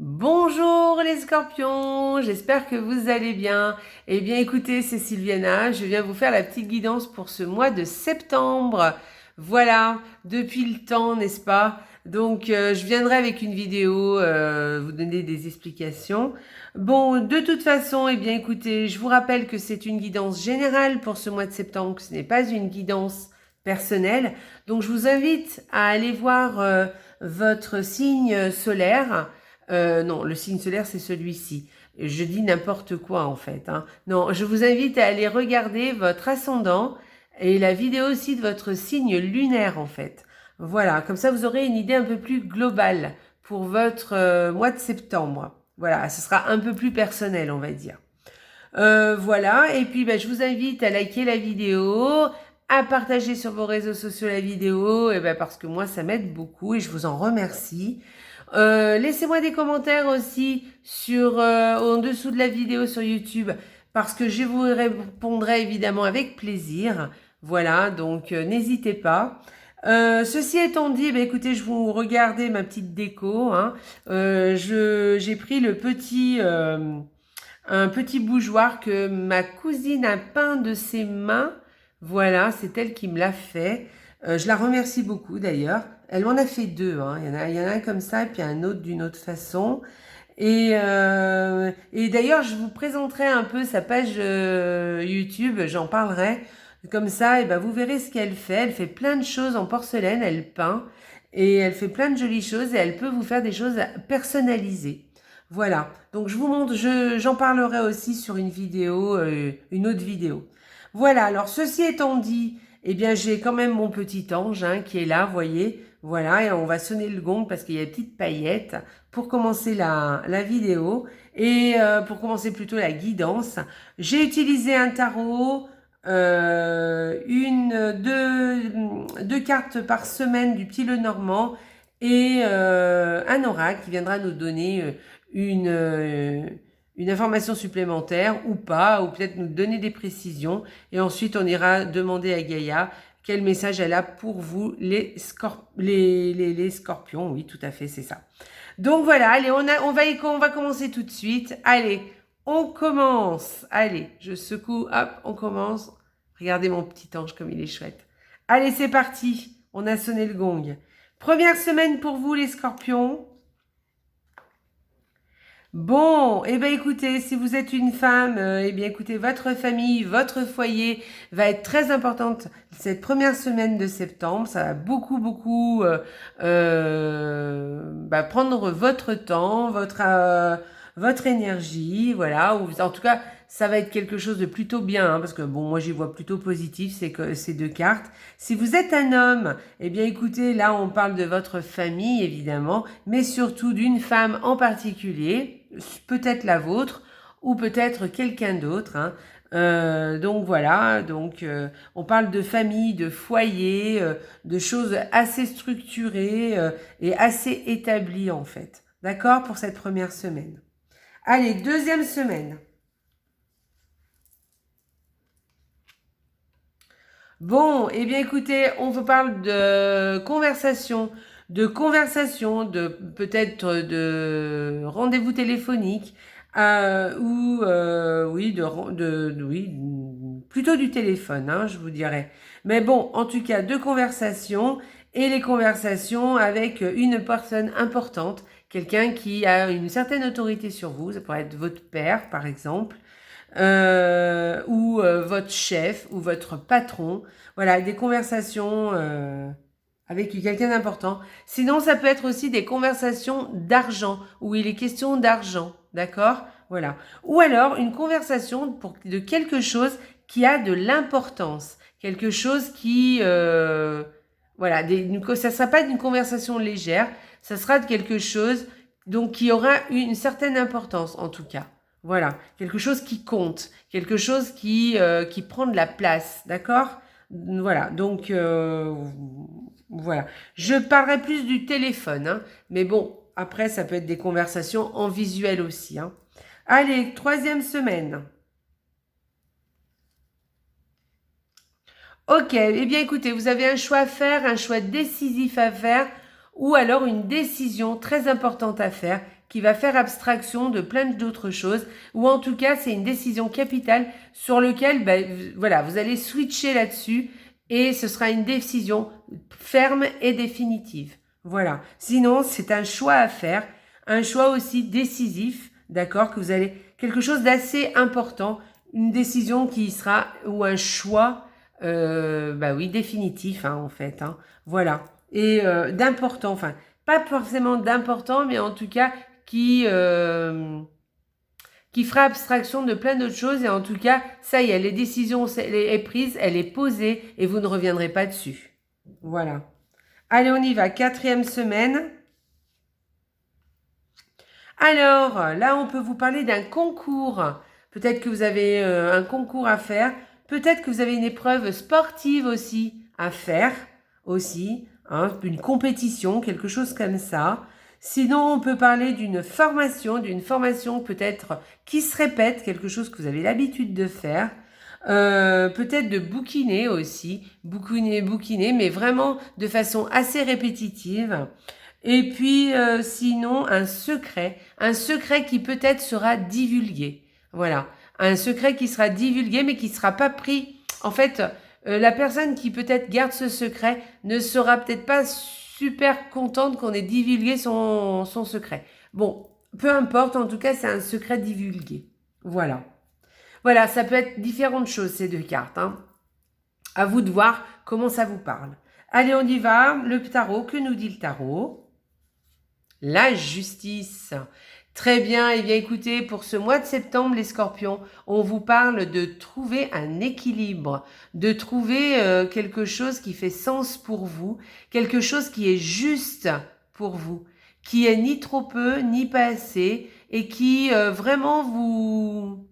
Bonjour les scorpions, j'espère que vous allez bien. Eh bien écoutez, c'est Sylviana, je viens vous faire la petite guidance pour ce mois de septembre. Voilà, depuis le temps, n'est-ce pas? Donc je viendrai avec une vidéo, vous donner des explications. Bon, de toute façon, eh bien écoutez, je vous rappelle que c'est une guidance générale pour ce mois de septembre, que ce n'est pas une guidance personnelle. Donc je vous invite à aller voir votre signe solaire. Non, le signe solaire, c'est celui-ci. Je dis n'importe quoi en fait, hein. Non, je vous invite à aller regarder votre ascendant et la vidéo aussi de votre signe lunaire en fait. Voilà, comme ça vous aurez une idée un peu plus globale pour votre mois de septembre. Voilà, ce sera un peu plus personnel, on va dire. Voilà, et puis je vous invite à liker la vidéo, à partager sur vos réseaux sociaux la vidéo, et parce que moi ça m'aide beaucoup et je vous en remercie. Laissez-moi des commentaires aussi sur en dessous de la vidéo sur YouTube parce que je vous répondrai évidemment avec plaisir. Voilà, donc n'hésitez pas. Ceci étant dit, écoutez, je vous regardez ma petite déco, hein. J'ai pris un petit bougeoir que ma cousine a peint de ses mains. Voilà, c'est elle qui me l'a fait. Je la remercie beaucoup d'ailleurs. Elle m'en a fait deux, hein. Il y en a un comme ça et puis un autre d'une autre façon. Et d'ailleurs, je vous présenterai un peu sa page YouTube, j'en parlerai. Comme ça, vous verrez ce qu'elle fait. Elle fait plein de choses en porcelaine, elle peint. Et elle fait plein de jolies choses et elle peut vous faire des choses personnalisées. Voilà, donc je vous montre, j'en parlerai aussi sur une vidéo, une autre vidéo. Voilà, alors ceci étant dit, eh bien j'ai quand même mon petit ange hein, qui est là, voyez. Voilà, et on va sonner le gong parce qu'il y a des petites paillettes pour commencer la vidéo et pour commencer plutôt la guidance. J'ai utilisé un tarot, deux cartes par semaine du Petit Lenormand et un oracle qui viendra nous donner une information supplémentaire ou pas, ou peut-être nous donner des précisions. Et ensuite, on ira demander à Gaïa quel message elle a pour vous, les scorpions. Oui, tout à fait, c'est ça. Donc voilà, allez, on va commencer tout de suite. Allez, on commence. Allez, je secoue, hop, on commence. Regardez mon petit ange comme il est chouette. Allez, c'est parti. On a sonné le gong. Première semaine pour vous, les scorpions. Bon, écoutez, si vous êtes une femme, écoutez, votre famille, votre foyer va être très importante cette première semaine de septembre. Ça va beaucoup prendre votre temps, votre énergie, voilà. Ou en tout cas, ça va être quelque chose de plutôt bien, hein, parce que bon, moi j'y vois plutôt positif, c'est que ces deux cartes. Si vous êtes un homme, écoutez, là on parle de votre famille évidemment, mais surtout d'une femme en particulier, peut-être la vôtre ou peut-être quelqu'un d'autre, hein. Donc voilà, on parle de famille, de foyer, de choses assez structurées et assez établies en fait. D'accord pour cette première semaine. Allez, deuxième semaine. Bon, écoutez, on vous parle de peut-être de rendez-vous téléphonique ou oui, oui, plutôt du téléphone, hein, je vous dirais. Mais bon, en tout cas, de conversations et les conversations avec une personne importante, quelqu'un qui a une certaine autorité sur vous, ça pourrait être votre père par exemple, ou votre chef ou votre patron. Voilà, des conversations avec quelqu'un d'important. Sinon, ça peut être aussi des conversations d'argent, où il est question d'argent, d'accord? Voilà. Ou alors une conversation de quelque chose qui a de l'importance, quelque chose qui... voilà, ça ne sera pas d'une conversation légère, ça sera de quelque chose donc qui aura une certaine importance en tout cas. Voilà, quelque chose qui compte, quelque chose qui prend de la place, d'accord? Voilà, donc voilà. Je parlerai plus du téléphone, hein, mais bon, après ça peut être des conversations en visuel aussi, hein. Allez, troisième semaine. Ok, écoutez, vous avez un choix à faire, un choix décisif à faire, ou alors une décision très importante à faire qui va faire abstraction de plein d'autres choses, ou en tout cas c'est une décision capitale sur laquelle voilà, vous allez switcher là-dessus et ce sera une décision ferme et définitive. Voilà. Sinon, c'est un choix à faire, un choix aussi décisif, d'accord, que vous allez quelque chose d'assez important, une décision qui sera ou un choix, oui, définitif en fait. Voilà. Et d'important, enfin, pas forcément d'important, mais en tout cas qui fera abstraction de plein d'autres choses. Et en tout cas, ça y est, les décisions est prise, elle est posée et vous ne reviendrez pas dessus. Voilà. Allez, on y va. 4e semaine. Alors, là, on peut vous parler d'un concours. Peut-être que vous avez un concours à faire. Peut-être que vous avez une épreuve sportive aussi à faire. Aussi, une compétition, quelque chose comme ça. Sinon, on peut parler d'une formation peut-être qui se répète, quelque chose que vous avez l'habitude de faire. Peut-être de bouquiner aussi, bouquiner, mais vraiment de façon assez répétitive. Et puis, sinon, un secret qui peut-être sera divulgué. Voilà, un secret qui sera divulgué, mais qui ne sera pas pris. En fait, la personne qui peut-être garde ce secret ne sera peut-être pas super contente qu'on ait divulgué son secret. Bon, peu importe, en tout cas, c'est un secret divulgué. Voilà. Voilà, ça peut être différentes choses, ces deux cartes. À vous de voir comment ça vous parle. Allez, on y va. Le tarot, que nous dit le tarot? La justice. Très bien. Eh bien, écoutez, pour ce mois de septembre, les scorpions, on vous parle de trouver un équilibre, de trouver quelque chose qui fait sens pour vous, quelque chose qui est juste pour vous, qui est ni trop peu, ni pas assez, et qui vraiment vous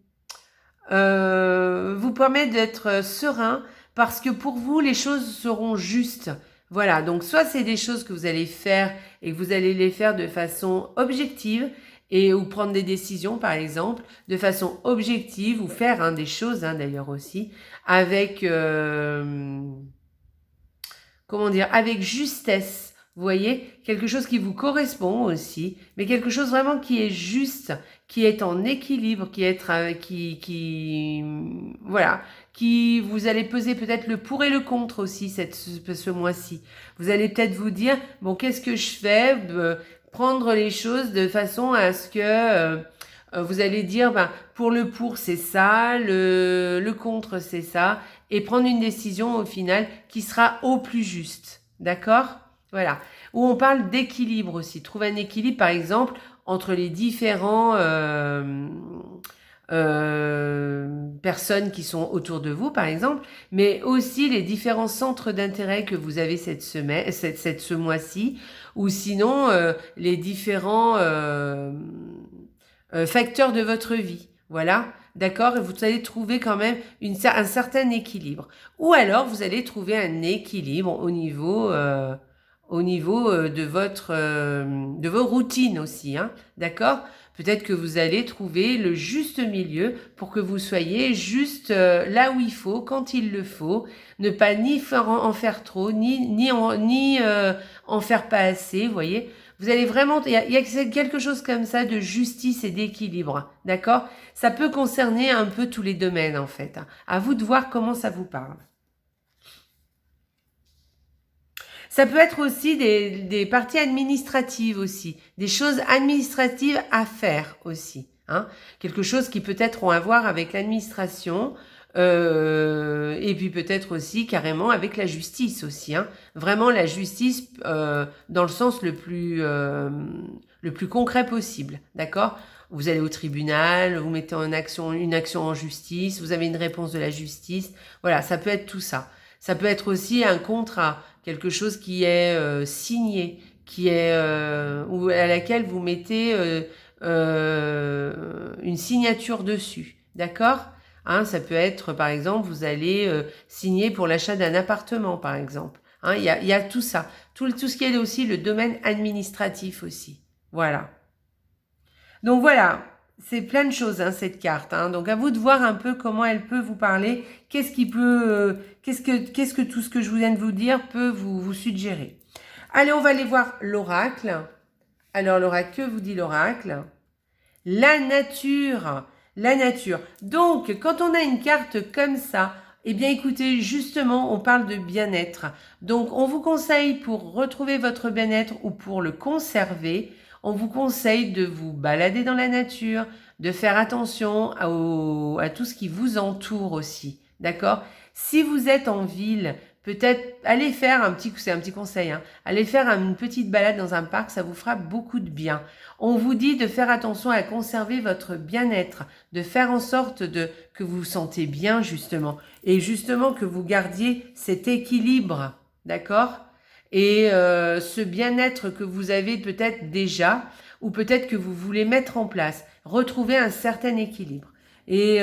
permet d'être serein parce que pour vous, les choses seront justes. Voilà, donc soit c'est des choses que vous allez faire et que vous allez les faire de façon objective ou prendre des décisions par exemple, de façon objective ou faire des choses d'ailleurs aussi, avec, avec justesse. Vous voyez, quelque chose qui vous correspond aussi, mais quelque chose vraiment qui est juste, qui est en équilibre, qui vous allez peser peut-être le pour et le contre aussi ce mois-ci. Vous allez peut-être vous dire, bon, qu'est-ce que je fais? Prendre les choses de façon à ce que vous allez dire, pour le pour c'est ça, le contre c'est ça, et prendre une décision au final qui sera au plus juste. D'accord? Voilà. Où on parle d'équilibre aussi. Trouver un équilibre, par exemple, entre les différents personnes qui sont autour de vous, par exemple, mais aussi les différents centres d'intérêt que vous avez ce mois-ci, ou sinon les différents facteurs de votre vie. Voilà. D'accord? Et vous allez trouver quand même un certain équilibre. Ou alors, vous allez trouver un équilibre au niveau de vos routines aussi, d'accord? Peut-être que vous allez trouver le juste milieu pour que vous soyez juste là où il faut, quand il le faut, ne pas ni en faire trop, ni en faire pas assez, vous voyez? Vous allez vraiment, il y a quelque chose comme ça de justice et d'équilibre, d'accord? Ça peut concerner un peu tous les domaines en fait. À vous de voir comment ça vous parle. Ça peut être aussi des parties administratives aussi, des choses administratives à faire aussi. Quelque chose qui peut-être ont à voir avec l'administration et puis peut-être aussi carrément avec la justice aussi. Vraiment la justice dans le sens le plus concret possible, d'accord? Vous allez au tribunal, vous mettez une action en justice, vous avez une réponse de la justice. Voilà, ça peut être tout ça. Ça peut être aussi un contrat, quelque chose qui est signé, qui est ou à laquelle vous mettez une signature dessus, d'accord? Ça peut être, par exemple, vous allez signer pour l'achat d'un appartement, par exemple. Il y a tout ça, tout ce qui est aussi le domaine administratif aussi. Voilà. Donc voilà, c'est plein de choses cette carte. Donc à vous de voir un peu comment elle peut vous parler. Qu'est-ce que tout ce que je viens de vous dire peut vous suggérer. Allez, on va aller voir l'oracle. Alors, l'oracle, que vous dit l'oracle? La nature. La nature. Donc, quand on a une carte comme ça, eh bien, écoutez, justement, on parle de bien-être. Donc, on vous conseille, pour retrouver votre bien-être ou pour le conserver, on vous conseille de vous balader dans la nature, de faire attention à tout ce qui vous entoure aussi. D'accord? Si vous êtes en ville, peut-être allez faire c'est un petit conseil, hein, allez faire une petite balade dans un parc, ça vous fera beaucoup de bien. On vous dit de faire attention à conserver votre bien-être, de faire en sorte que vous vous sentez bien justement, et justement que vous gardiez cet équilibre, d'accord? Et ce bien-être que vous avez peut-être déjà, ou peut-être que vous voulez mettre en place, retrouver un certain équilibre. Et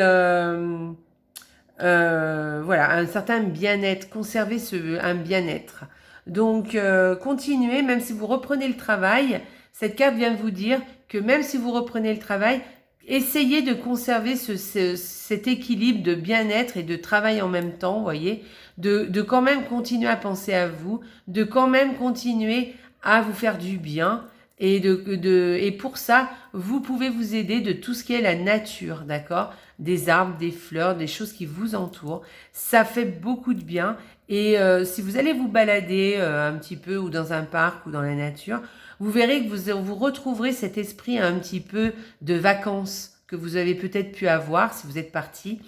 voilà, un certain bien-être, conserver un bien-être. Donc, continuez, même si vous reprenez le travail, cette carte vient de vous dire que même si vous reprenez le travail, essayez de conserver cet équilibre de bien-être et de travail en même temps, voyez, de quand même continuer à penser à vous, de quand même continuer à vous faire du bien. Et pour ça, vous pouvez vous aider de tout ce qui est la nature, d'accord? Des arbres, des fleurs, des choses qui vous entourent. Ça fait beaucoup de bien. Et si vous allez vous balader un petit peu ou dans un parc ou dans la nature, vous verrez que vous retrouverez cet esprit un petit peu de vacances que vous avez peut-être pu avoir si vous êtes parti.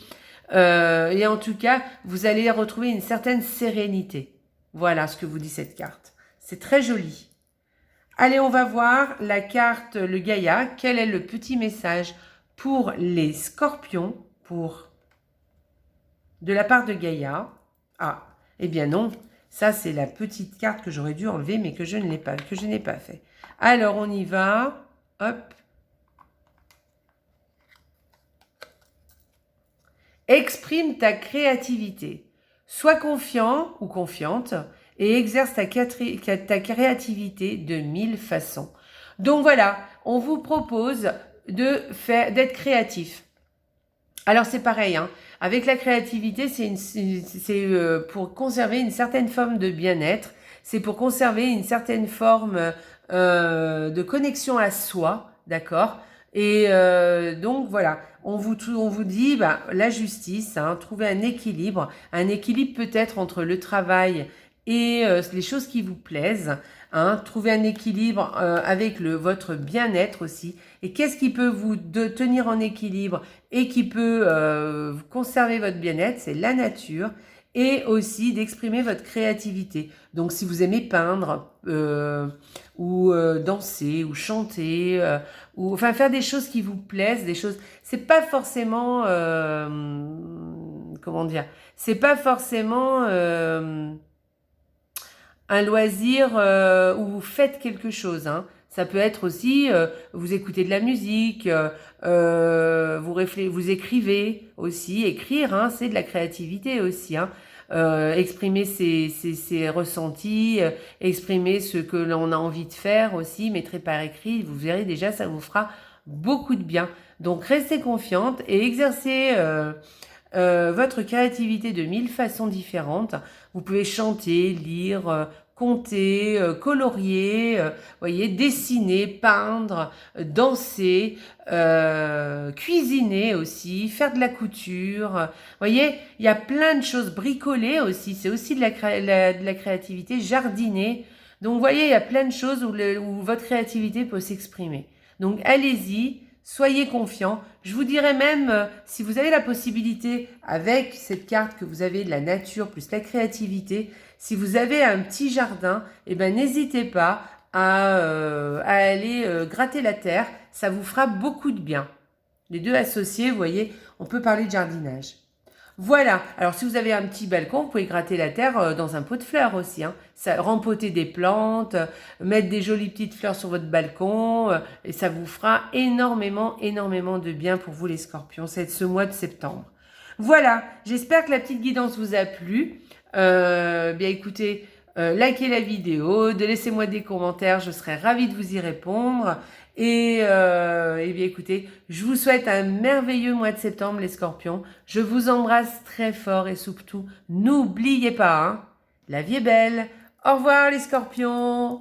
Et en tout cas, vous allez retrouver une certaine sérénité. Voilà ce que vous dit cette carte. C'est très joli. Allez, on va voir la carte, le Gaïa. Quel est le petit message pour les scorpions, de la part de Gaïa? Ah, eh bien non, ça c'est la petite carte que j'aurais dû enlever, mais que je n'ai pas fait. Alors, on y va. Hop. Exprime ta créativité. Sois confiant ou confiante et exerce ta créativité de 1000 façons. Donc voilà, on vous propose d'être créatif. Alors c'est pareil, hein, avec la créativité, c'est pour conserver une certaine forme de bien-être, c'est pour conserver une certaine forme de connexion à soi, d'accord? Et donc voilà, on vous dit la justice, hein, trouver un équilibre peut-être entre le travail et les choses qui vous plaisent, hein, trouver un équilibre avec votre bien-être aussi. Et qu'est-ce qui peut vous tenir en équilibre et qui peut conserver votre bien-être? C'est la nature et aussi d'exprimer votre créativité. Donc si vous aimez peindre ou danser ou chanter ou enfin faire des choses qui vous plaisent, des choses, c'est pas forcément comment dire, c'est pas forcément un loisir où vous faites quelque chose, hein. Ça peut être aussi, vous écoutez de la musique, vous écrivez aussi. Écrire, hein, c'est de la créativité aussi, hein. Exprimer ses ressentis, exprimer ce que l'on a envie de faire aussi, mettrez par écrit, vous verrez déjà, ça vous fera beaucoup de bien. Donc restez confiante et exercez votre créativité de 1000 façons différentes. Vous pouvez chanter, lire, compter, colorier, voyez, dessiner, peindre, danser, cuisiner aussi, faire de la couture. Voyez, il y a plein de choses. Bricoler aussi, c'est aussi de la créativité. Jardiner. Donc, vous voyez, il y a plein de choses où votre créativité peut s'exprimer. Donc, allez-y. Soyez confiants. Je vous dirais même, si vous avez la possibilité, avec cette carte que vous avez de la nature plus la créativité, si vous avez un petit jardin, eh ben, n'hésitez pas à aller gratter la terre. Ça vous fera beaucoup de bien. Les deux associés, vous voyez, on peut parler de jardinage. Voilà, alors si vous avez un petit balcon, vous pouvez gratter la terre dans un pot de fleurs aussi, hein. Rempoter des plantes, mettre des jolies petites fleurs sur votre balcon, et ça vous fera énormément, énormément de bien pour vous les scorpions, c'est ce mois de septembre. Voilà, j'espère que la petite guidance vous a plu. Bien écoutez, likez la vidéo, laissez-moi des commentaires, je serai ravie de vous y répondre. Et bien écoutez, je vous souhaite un merveilleux mois de septembre les scorpions. Je vous embrasse très fort et surtout, n'oubliez pas, hein, la vie est belle. Au revoir les scorpions.